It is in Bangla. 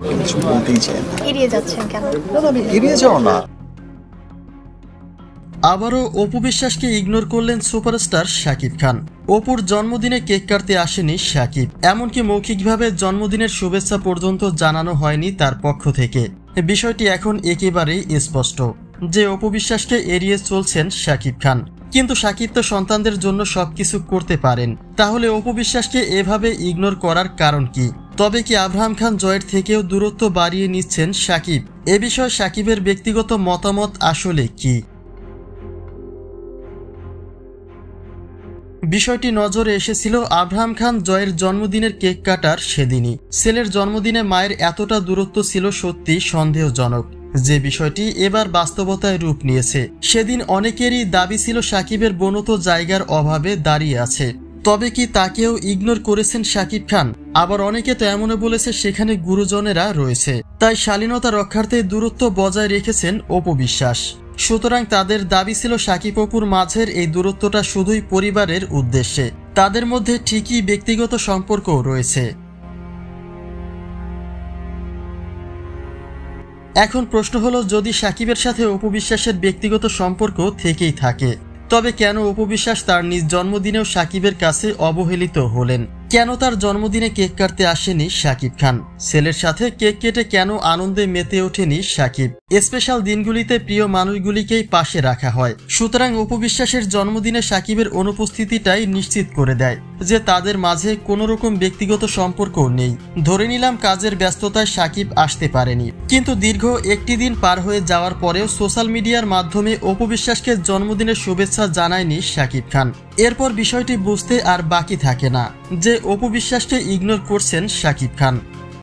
কিছু বলতেই চায় না। এড়িয়ে যাচ্ছেন কেন? না না, আমি এড়িয়ে যাও না। আবারও অপু বিশ্বাসকে ইগনোর করলেন সুপারস্টার শাকিব খান। অপুর জন্মদিনে কেক কাটতে আসেনি শাকিব, এমনকি মৌখিকভাবে জন্মদিনের শুভেচ্ছা পর্যন্ত জানানো হয়নি তার পক্ষ থেকে। বিষয়টি এখন একেবারেই স্পষ্ট যে অপু বিশ্বাসকে এড়িয়ে চলছেন শাকিব খান। কিন্তু শাকিব তো সন্তানদের জন্য সবকিছু করতে পারেন, তাহলে অপু বিশ্বাসকে এভাবে ইগনোর করার কারণ কি? তবে কি আব্রাহাম খান জয়ের থেকেও দূরত্ব বাড়িয়ে নিচ্ছেন শাকিব? এ বিষয়ে শাকিবের ব্যক্তিগত মতামত আসলে কি? বিষয়টি নজরে এসেছিল আব্রাহাম খান জয়ের জন্মদিনের কেক কাটার সেদিনই। ছেলের জন্মদিনে মায়ের এতটা দূরত্ব ছিল সত্যি সন্দেহজনক, যে বিষয়টি এবার বাস্তবতায় রূপ নিয়েছে। সেদিন অনেকেরই দাবি ছিল শাকিবের বনত জায়গার অভাবে দাঁড়িয়ে আছে, তবে কি তাকেও ইগনোর করেছেন শাকিব খান? আবার অনেকে তো এমনও বলেছে সেখানে গুরুজনেরা রয়েছে, তাই শালীনতা রক্ষার্থে দূরত্ব বজায় রেখেছেন অপু বিশ্বাস। সুতরাং তাদের দাবি ছিল শাকিব অপুর মাঝের এই দূরত্বটা শুধুই পরিবারের উদ্দেশ্যে, তাদের মধ্যে ঠিকই ব্যক্তিগত সম্পর্কও রয়েছে। এখন প্রশ্ন হলো, যদি শাকিবের সাথে অপু বিশ্বাসের ব্যক্তিগত সম্পর্ক থেকেই থাকে, তবে কেন অপু বিশ্বাস তার নিজ জন্মদিনেও শাকিবের কাছে অবহেলিত হলেন? কেন তার জন্মদিনে কেক কাটতে আসেনি শাকিব খান? ছেলের সাথে কেক কেটে কেন আনন্দে মেতে ওঠেনি শাকিব? স্পেশাল দিনগুলিতে প্রিয় মানুষগুলিকেই পাশে রাখা হয়, সুতরাং অপু বিশ্বাসের জন্মদিনে শাকিবের অনুপস্থিতিটাই নিশ্চিত করে দেয় যে তাদের মাঝে কোনো রকম ব্যক্তিগত সম্পর্ক নেই। ধরে নিলাম কাজের ব্যস্ততায় শাকিব আসতে পারেনি, কিন্তু দীর্ঘ একটি দিন পার হয়ে যাওয়ার পরেও সোশ্যাল মিডিয়ার মাধ্যমে অপু বিশ্বাসকে জন্মদিনের শুভেচ্ছা জানায়নি শাকিব খান। এরপর বিষয়টি বুঝতে আর বাকি থাকে না যে অপু বিশ্বাসকে ইগনোর করছেন শাকিব খান।